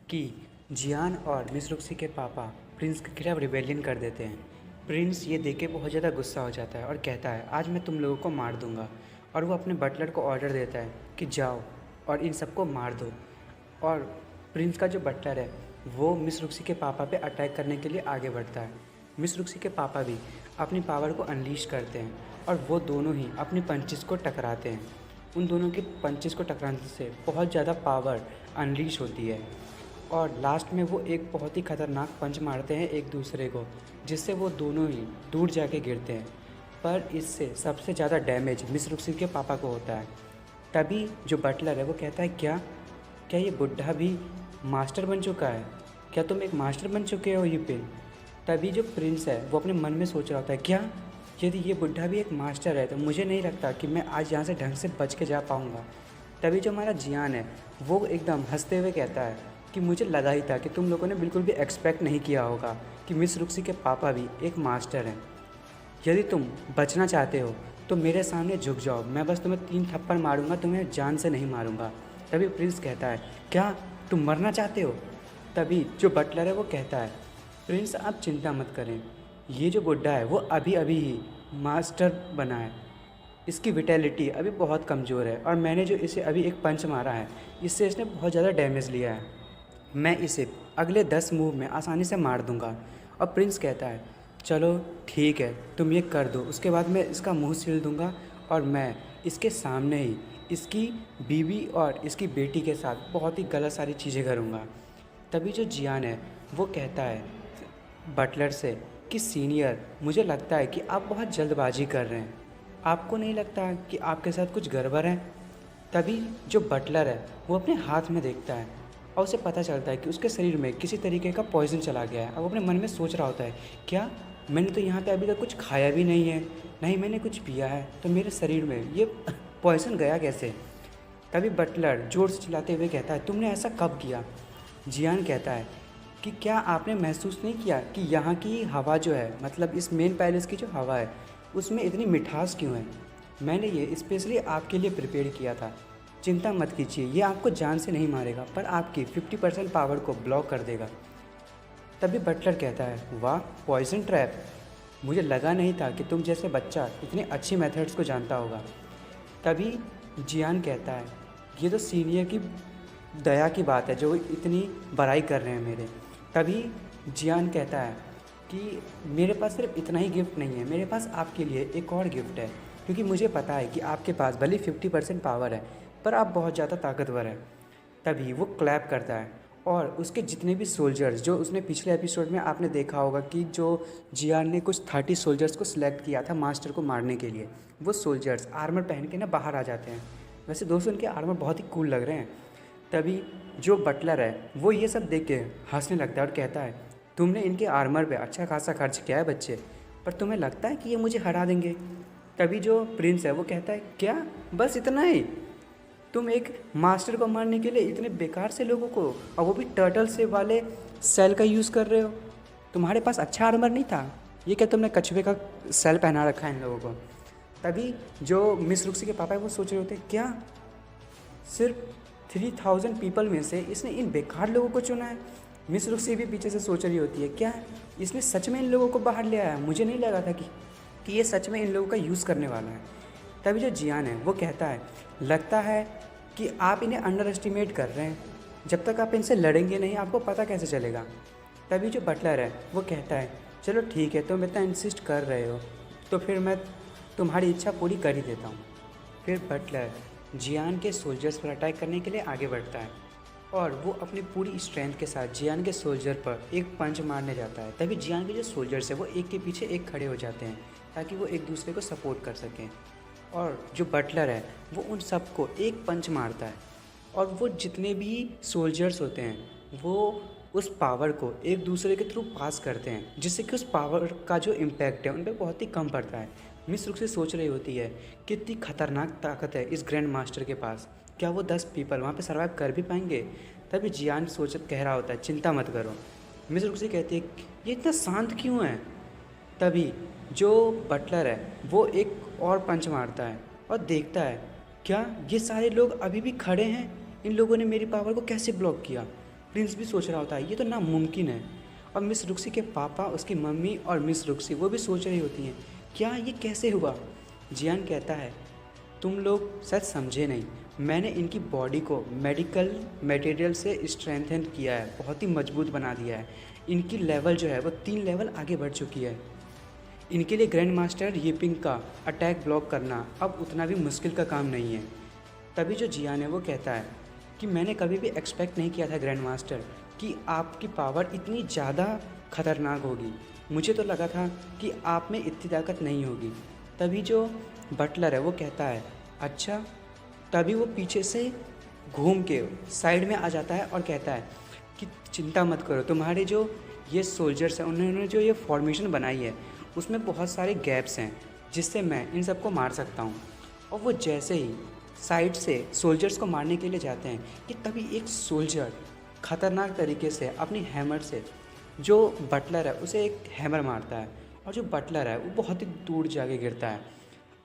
कि जियान और मिस रुक्सी के पापा प्रिंस के खिलाफ रिबेलियन कर देते हैं। प्रिंस ये देख के बहुत ज़्यादा गुस्सा हो जाता है और कहता है आज मैं तुम लोगों को मार दूंगा। और वो अपने बटलर को ऑर्डर देता है कि जाओ और इन सबको मार दो। और प्रिंस का जो बटलर है वो मिस रुक्सी के पापा पे अटैक करने के लिए आगे बढ़ता है। मिस रुक्सी के पापा भी अपनी पावर को अनलीश करते हैं और वो दोनों ही अपनी पंचेस को टकराते हैं। उन दोनों की पंचेस को टकराने से बहुत ज़्यादा पावर अनलीश होती है और लास्ट में वो एक बहुत ही खतरनाक पंच मारते हैं एक दूसरे को, जिससे वो दोनों ही दूर जाके गिरते हैं। पर इससे सबसे ज़्यादा डैमेज मिस रुक्सी के पापा को होता है। तभी जो बटलर है वो कहता है क्या क्या ये बुढ़ा भी मास्टर बन चुका है? क्या तुम एक मास्टर बन चुके हो ये पिन? तभी जो प्रिंस है वो अपने मन में सोच रहा होता है क्या यदि ये बुढ़ा भी एक मास्टर है तो मुझे नहीं लगता कि मैं आज यहाँ से ढंग से बच के जा पाऊँगा। तभी जो हमारा जियान है वो एकदम हंसते हुए कहता है कि मुझे लगा ही था कि तुम लोगों ने बिल्कुल भी एक्सपेक्ट नहीं किया होगा कि मिस रुक्सी के पापा भी एक मास्टर हैं। यदि तुम बचना चाहते हो तो मेरे सामने झुक जाओ, मैं बस तुम्हें 3 थप्पड़ मारूंगा, तुम्हें जान से नहीं मारूंगा। तभी प्रिंस कहता है क्या तुम मरना चाहते हो? तभी जो बटलर है वो कहता है प्रिंस आप चिंता मत करें, ये जो बुड्ढा है वो अभी अभी ही मास्टर बना है, इसकी विटेलिटी अभी बहुत कमज़ोर है और मैंने जो इसे अभी एक पंच मारा है इससे इसने बहुत ज़्यादा डैमेज लिया है। मैं इसे अगले 10 मूव में आसानी से मार दूंगा। और प्रिंस कहता है चलो ठीक है तुम ये कर दो, उसके बाद मैं इसका मुंह सील दूंगा और मैं इसके सामने ही इसकी बीवी और इसकी बेटी के साथ बहुत ही गलत सारी चीज़ें करूँगा। तभी जो जियान है वो कहता है बटलर से कि सीनियर मुझे लगता है कि आप बहुत जल्दबाजी कर रहे हैं, आपको नहीं लगता कि आपके साथ कुछ गड़बड़ है? तभी जो बटलर है वो अपने हाथ में देखता है और उसे पता चलता है कि उसके शरीर में किसी तरीके का पॉइजन चला गया है। अब वो अपने मन में सोच रहा होता है क्या मैंने तो यहाँ पे अभी तक कुछ खाया भी नहीं है, नहीं मैंने कुछ पिया है, तो मेरे शरीर में ये पॉइजन गया कैसे? तभी बटलर जोर से चिल्लाते हुए कहता है तुमने ऐसा कब किया? जियान कहता है कि क्या आपने महसूस नहीं किया कि यहाँ की हवा जो है, मतलब इस मेन पैलेस की जो हवा है उसमें इतनी मिठास क्यों है? मैंने ये स्पेशली आपके लिए प्रिपेयर किया था। चिंता मत कीजिए, ये आपको जान से नहीं मारेगा पर आपकी 50% पावर को ब्लॉक कर देगा। तभी बटलर कहता है वाह पॉइजन ट्रैप, मुझे लगा नहीं था कि तुम जैसे बच्चा इतने अच्छी मेथड्स को जानता होगा। तभी जियान कहता है ये तो सीनियर की दया की बात है जो इतनी बड़ाई कर रहे हैं मेरे। तभी जियान कहता है कि मेरे पास सिर्फ इतना ही गिफ्ट नहीं है, मेरे पास आपके लिए एक और गिफ्ट है, क्योंकि मुझे पता है कि आपके पास भले 50% पावर है पर आप बहुत ज़्यादा ताकतवर हैं। तभी वो क्लैप करता है और उसके जितने भी सोल्जर्स, जो उसने पिछले एपिसोड में आपने देखा होगा कि जो जियान ने कुछ 30 सोल्जर्स को सिलेक्ट किया था मास्टर को मारने के लिए, वो सोल्जर्स आर्मर पहन के ना बाहर आ जाते हैं। वैसे दोस्तों उनके आर्मर बहुत ही कूल लग रहे हैं। तभी जो बटलर है वो ये सब देख के हंसने लगता है और कहता है तुमने इनके आर्मर पे अच्छा खासा खर्च किया है बच्चे, पर तुम्हें लगता है कि ये मुझे हरा देंगे? तभी जो प्रिंस है वो कहता है क्या बस इतना ही? तुम एक मास्टर को मारने के लिए इतने बेकार से लोगों को, और वो भी टर्टल से वाले सेल का यूज़ कर रहे हो? तुम्हारे पास अच्छा आर्मर नहीं था? ये क्या तुमने कछुए का सेल पहना रखा है इन लोगों को? तभी जो मिस रुक्सी के पापा है वो सोच रहे होते क्या सिर्फ 3000 पीपल में से इसने इन बेकार लोगों को चुना है? मिस रुक्सी भी पीछे से सोच रही होती है क्या इसने सच में इन लोगों को बाहर ले आया? मुझे नहीं लगा था कि ये सच में इन लोगों का यूज़ करने वाला है। तभी जो जियान है वो कहता है लगता है कि आप इन्हें अंडर एस्टिमेट कर रहे हैं, जब तक आप इनसे लड़ेंगे नहीं आपको पता कैसे चलेगा? तभी जो बटलर है वो कहता है चलो ठीक है तुम इतना इंसिस्ट कर रहे हो तो फिर मैं तुम्हारी इच्छा पूरी कर ही देता हूँ। फिर बटलर जियान के सोल्जर्स पर अटैक करने के लिए आगे बढ़ता है और वो अपनी पूरी स्ट्रेंथ के साथ जियान के सोल्जर पर एक पंच मारने जाता है। तभी जियान के जो सोल्जर्स हैं वो एक के पीछे एक खड़े हो जाते हैं ताकि वो एक दूसरे को सपोर्ट कर सकें। और जो बटलर है वो उन सबको एक पंच मारता है और वो जितने भी सोल्जर्स होते हैं वो उस पावर को एक दूसरे के थ्रू पास करते हैं, जिससे कि उस पावर का जो इम्पैक्ट है उन पर बहुत ही कम पड़ता है। मिस रुक्सी सोच रही होती है कितनी खतरनाक ताकत है इस ग्रैंड मास्टर के पास, क्या वो 10 पीपल वहाँ पे सर्वाइव कर भी पाएंगे? तभी जियान सोच कह रहा होता है चिंता मत करो। मिस रुक्सी कहती है ये इतना शांत क्यों है? तभी जो बटलर है वो एक और पंच मारता है और देखता है क्या ये सारे लोग अभी भी खड़े हैं? इन लोगों ने मेरी पावर को कैसे ब्लॉक किया? प्रिंस भी सोच रहा होता है ये तो नामुमकिन है। और मिस रुक्सी के पापा, उसकी मम्मी और मिस रुक्सी वो भी सोच रही होती हैं क्या ये कैसे हुआ। जियान कहता है तुम लोग सच समझे नहीं, मैंने इनकी बॉडी को मेडिकल मटेरियल से स्ट्रेंथन किया है, बहुत ही मजबूत बना दिया है। इनकी लेवल जो है वो 3 लेवल आगे बढ़ चुकी है। इनके लिए ग्रैंड मास्टर यिपिंग का अटैक ब्लॉक करना अब उतना भी मुश्किल का काम नहीं है। तभी जो जियान है वो कहता है कि मैंने कभी भी एक्सपेक्ट नहीं किया था ग्रैंड मास्टर कि आपकी पावर इतनी ज़्यादा खतरनाक होगी। मुझे तो लगा था कि आप में इतनी ताकत नहीं होगी। तभी जो बटलर है वो कहता है अच्छा। तभी वो पीछे से घूम के साइड में आ जाता है और कहता है कि चिंता मत करो, तुम्हारे जो ये सोल्जर्स हैं उन्होंने जो ये फॉर्मेशन बनाई है उसमें बहुत सारे गैप्स हैं जिससे मैं इन सबको मार सकता हूँ। और वो जैसे ही साइड से सोल्जर्स को मारने के लिए जाते हैं कि तभी एक सोल्जर ख़तरनाक तरीके से अपनी हैमर से जो बटलर है उसे एक हैमर मारता है और जो बटलर है वो बहुत ही दूर जाके गिरता है।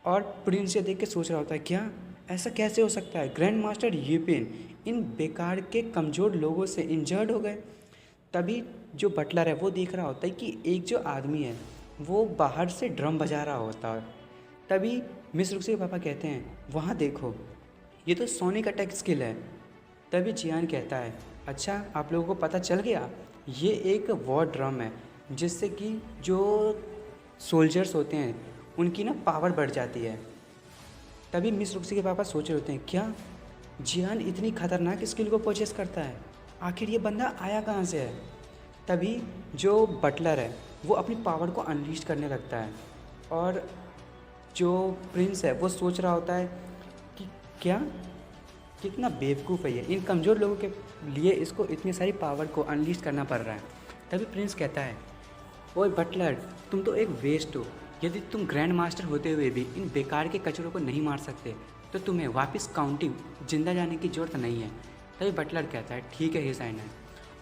और प्रिंस ये देख के सोच रहा होता है क्या ऐसा कैसे हो सकता है, ग्रैंड मास्टर यिपिन इन बेकार के कमज़ोर लोगों से इंजर्ड हो गए। तभी जो बटलर है वो देख रहा होता है कि एक जो आदमी है वो बाहर से ड्रम बजा रहा होता है। तभी मिस रुक्सी के पापा कहते हैं वहाँ देखो, ये तो सोनिक अटैक स्किल है। तभी जियान कहता है अच्छा आप लोगों को पता चल गया, ये एक वॉर ड्रम है जिससे कि जो सोल्जर्स होते हैं उनकी ना पावर बढ़ जाती है। तभी मिस रुक्सी के पापा सोच रहे होते हैं क्या जियान इतनी खतरनाक स्किल को परचेस करता है, आखिर ये बंदा आया कहाँ से है। तभी जो बटलर है वो अपनी पावर को अनलीश करने लगता है और जो प्रिंस है वो सोच रहा होता है कि क्या कितना बेवकूफ़ है ये, इन कमज़ोर लोगों के लिए इसको इतनी सारी पावर को अनलीश करना पड़ रहा है। तभी प्रिंस कहता है ओए बटलर तुम तो एक वेस्ट हो, यदि तुम ग्रैंड मास्टर होते हुए भी इन बेकार के कचरों को नहीं मार सकते तो तुम्हें वापस काउंटिंग जिंदा जाने की ज़रूरत नहीं है। तभी बटलर कहता है ठीक है हिसाइन है,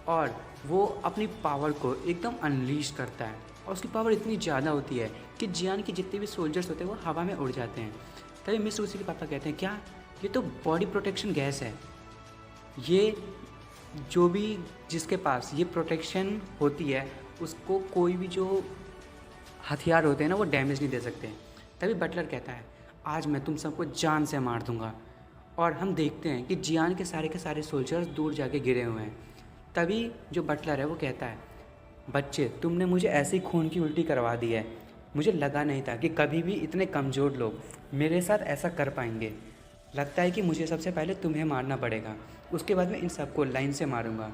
और वो अपनी पावर को एकदम अनलीश करता है और उसकी पावर इतनी ज़्यादा होती है कि जियान के जितने भी सोल्जर्स होते हैं वो हवा में उड़ जाते हैं। तभी मिस रूसी के पापा कहते हैं क्या ये तो बॉडी प्रोटेक्शन गैस है, ये जो भी जिसके पास ये प्रोटेक्शन होती है उसको कोई भी जो हथियार होते हैं ना वो डैमेज नहीं दे सकते। तभी बटलर कहता है आज मैं तुम सबको जान से मार दूंगा। और हम देखते हैं कि जियान के सारे सोल्जर्स दूर जाके गिरे हुए हैं। तभी जो बटलर है वो कहता है बच्चे तुमने मुझे ऐसे ही खून की उल्टी करवा दी है, मुझे लगा नहीं था कि कभी भी इतने कमज़ोर लोग मेरे साथ ऐसा कर पाएंगे। लगता है कि मुझे सबसे पहले तुम्हें मारना पड़ेगा, उसके बाद मैं इन सबको लाइन से मारूंगा।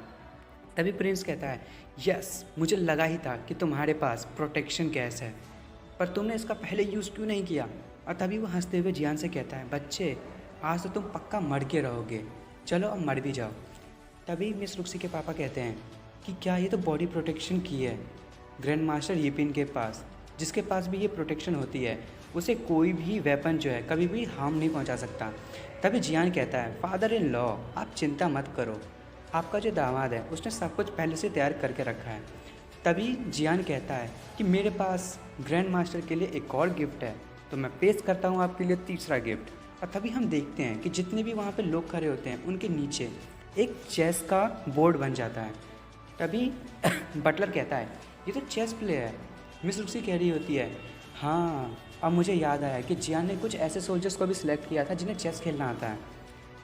तभी प्रिंस कहता है यस मुझे लगा ही था कि तुम्हारे पास प्रोटेक्शन गैस है, पर तुमने इसका पहले यूज़ क्यों नहीं किया। और तभी वो हंसते हुए जियान से कहता है बच्चे आज तो तुम पक्का मर के रहोगे, चलो अब मर भी जाओ। तभी मिस रुक्सी के पापा कहते हैं कि क्या ये तो बॉडी प्रोटेक्शन की है ग्रैंड मास्टर यिपिन के पास, जिसके पास भी ये प्रोटेक्शन होती है उसे कोई भी वेपन जो है कभी भी हार्म नहीं पहुंचा सकता। तभी जियान कहता है फादर इन लॉ आप चिंता मत करो, आपका जो दामाद है उसने सब कुछ पहले से तैयार करके रखा है। तभी जियान कहता है कि मेरे पास ग्रैंड मास्टर के लिए एक और गिफ्ट है, तो मैं पेश करता हूँ आपके लिए तीसरा गिफ्ट। और तभी हम देखते हैं कि जितने भी वहाँ पे लोग खड़े होते हैं उनके नीचे एक चेस का बोर्ड बन जाता है। तभी बटलर कहता है ये तो चेस प्ले है। मिस रुक्सी कह रही होती है हाँ अब मुझे याद आया कि जियान ने कुछ ऐसे सोल्जर्स को भी सिलेक्ट किया था जिन्हें चेस खेलना आता है।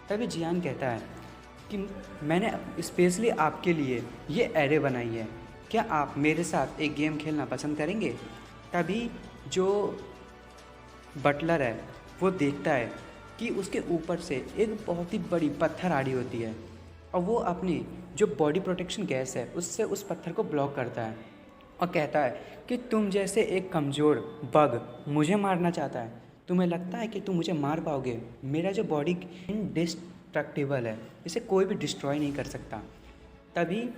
तभी जियान कहता है कि मैंने स्पेशली आपके लिए ये एरे बनाई है, क्या आप मेरे साथ एक गेम खेलना पसंद करेंगे। तभी जो बटलर है वो देखता है कि उसके ऊपर से एक बहुत ही बड़ी पत्थर आ रही होती है और वो अपनी जो बॉडी प्रोटेक्शन गैस है उससे उस पत्थर को ब्लॉक करता है और कहता है कि तुम जैसे एक कमज़ोर बग मुझे मारना चाहता है, तुम्हें लगता है कि तुम मुझे मार पाओगे। मेरा जो बॉडी इनडिस्ट्रक्टिबल है, इसे कोई भी डिस्ट्रॉय नहीं कर सकता। तभी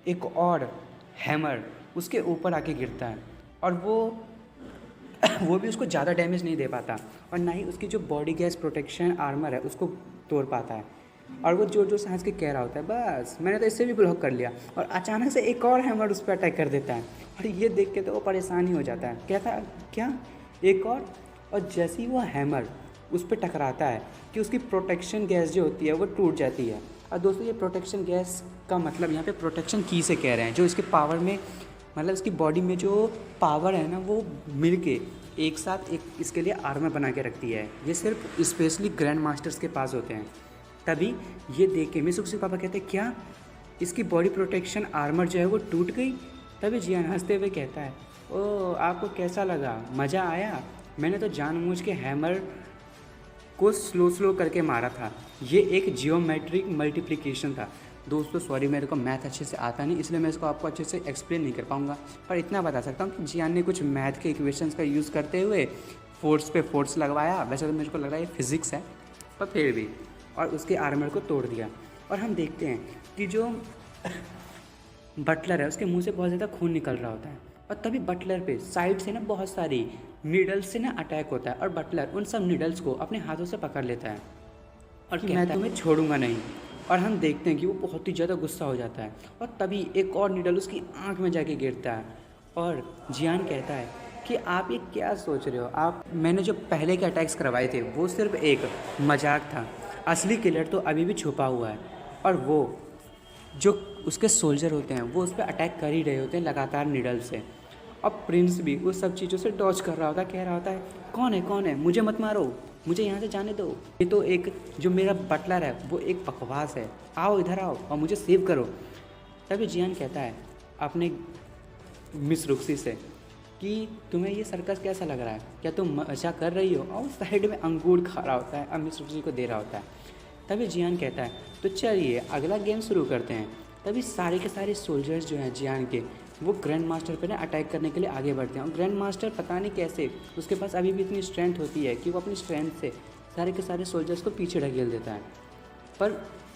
एक और हैमर उसके ऊपर आके गिरता है और वो भी उसको ज़्यादा डैमेज नहीं दे पाता और ना ही उसकी जो बॉडी गैस प्रोटेक्शन आर्मर है उसको तोड़ पाता है। और वो जोर जोर से हंस के कह रहा होता है बस मैंने तो इससे भी ब्लॉक कर लिया, और अचानक से एक और हैमर उस पर अटैक कर देता है। और ये देख के तो वो परेशान ही हो जाता है, कहता है क्या एक और जैसे ही वो हैमर उस पर टकराता है कि उसकी प्रोटेक्शन गैस जो होती है वो टूट जाती है और दोस्तों ये प्रोटेक्शन गैस का मतलब यहाँ पे प्रोटेक्शन की से कह रहे हैं, जो इसके पावर में मतलब इसकी बॉडी में जो पावर है ना वो मिल के एक साथ एक इसके लिए आर्मर बना के रखती है। ये सिर्फ स्पेशली ग्रैंड मास्टर्स के पास होते हैं। तभी ये देख के मित्सुकी पापा कहते हैं क्या इसकी बॉडी प्रोटेक्शन आर्मर जो है वो टूट गई। तभी जियान हंसते हुए कहता है ओ आपको कैसा लगा, मज़ा आया? मैंने तो जानबूझ के हैमर को स्लो करके मारा था। ये एक जियोमेट्रिक मल्टीप्लिकेशन था। दोस्तों सॉरी मेरे को मैथ अच्छे से आता नहीं, इसलिए मैं इसको आपको अच्छे से एक्सप्लेन नहीं कर पाऊँगा, पर इतना बता सकता हूँ कि जियान ने कुछ मैथ के इक्वेशंस का यूज़ करते हुए फोर्स पे फोर्स लगवाया। वैसे तो मुझे को लग रहा है ये फिज़िक्स है, पर फिर भी, और उसके आर्मर को तोड़ दिया। और हम देखते हैं कि जो बटलर है उसके मुंह से बहुत ज़्यादा खून निकल रहा होता है, और तभी बटलर पे साइड से ना बहुत सारी नीडल्स से ना अटैक होता है, और बटलर उन सब नीडल्स को अपने हाथों से पकड़ लेता है और कहता है मैं तुम्हें छोड़ूंगा नहीं। और हम देखते हैं कि वो बहुत ही ज़्यादा गुस्सा हो जाता है, और तभी एक और नीडल उसकी आंख में जाके गिरता है। और जियान कहता है कि आप ये क्या सोच रहे हो, आप मैंने जो पहले के अटैक्स करवाए थे वो सिर्फ एक मजाक था, असली किलर तो अभी भी छुपा हुआ है। और वो जो उसके सोल्जर होते हैं वो उस पर अटैक कर ही रहे होते हैं लगातार नीडल से। अब प्रिंस भी उस सब चीज़ों से डॉज कर रहा होता है, कह रहा होता है कौन है, मुझे मत मारो, मुझे यहाँ से जाने दो, ये तो एक जो मेरा बटलर है वो एक बकवास है, आओ इधर आओ और मुझे सेव करो। तभी जियान कहता है अपने मिस रुक्सी से कि तुम्हें ये सर्कस कैसा लग रहा है, क्या तुम मजा कर रही हो? और साइड में अंगूर खा रहा होता है और मिस रुक्सी को दे रहा होता है। तभी जियान कहता है तो चलिए अगला गेम शुरू करते हैं। तभी सारे के सारे सोल्जर्स जो हैं जियान के वो ग्रैंड मास्टर पे ना अटैक करने के लिए आगे बढ़ते हैं, और ग्रैंड मास्टर पता नहीं कैसे उसके पास अभी भी इतनी स्ट्रेंथ होती है कि वो अपनी स्ट्रेंथ से सारे के सारे सोल्जर्स को पीछे ढकेल देता है। पर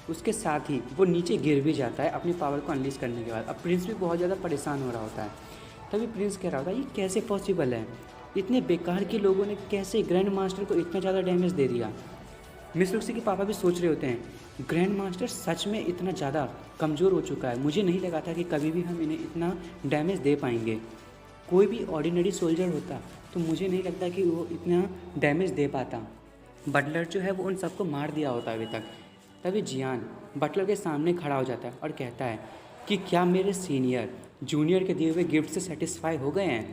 उसके साथ ही वो नीचे गिर भी जाता है अपनी पावर को अनलीज करने के बाद। अब प्रिंस भी बहुत ज़्यादा परेशान हो रहा होता है। तभी प्रिंस कह रहा होता है ये कैसे पॉसिबल है, इतने बेकार के लोगों ने कैसे ग्रैंड मास्टर को इतना ज़्यादा डैमेज दे दिया। मिस रुक्सी के पापा भी सोच रहे होते हैं ग्रैंड मास्टर सच में इतना ज़्यादा कमज़ोर हो चुका है, मुझे नहीं लगा था कि कभी भी हम इन्हें इतना डैमेज दे पाएंगे। कोई भी ऑर्डिनरी सोल्जर होता तो मुझे नहीं लगता कि वो इतना डैमेज दे पाता। बटलर जो है वो उन सबको मार दिया होता अभी तक। तभी जियान बटलर के सामने खड़ा हो जाता है और कहता है कि क्या मेरे सीनियर जूनियर के दिए हुए गिफ्ट से सेटिस्फाई हो गए हैं?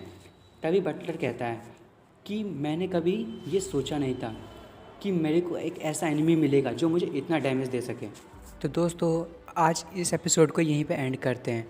तभी बटलर कहता है कि मैंने कभी ये सोचा नहीं था कि मेरे को एक ऐसा एनिमी मिलेगा जो मुझे इतना डैमेज दे सके। तो दोस्तों आज इस एपिसोड को यहीं पे एंड करते हैं।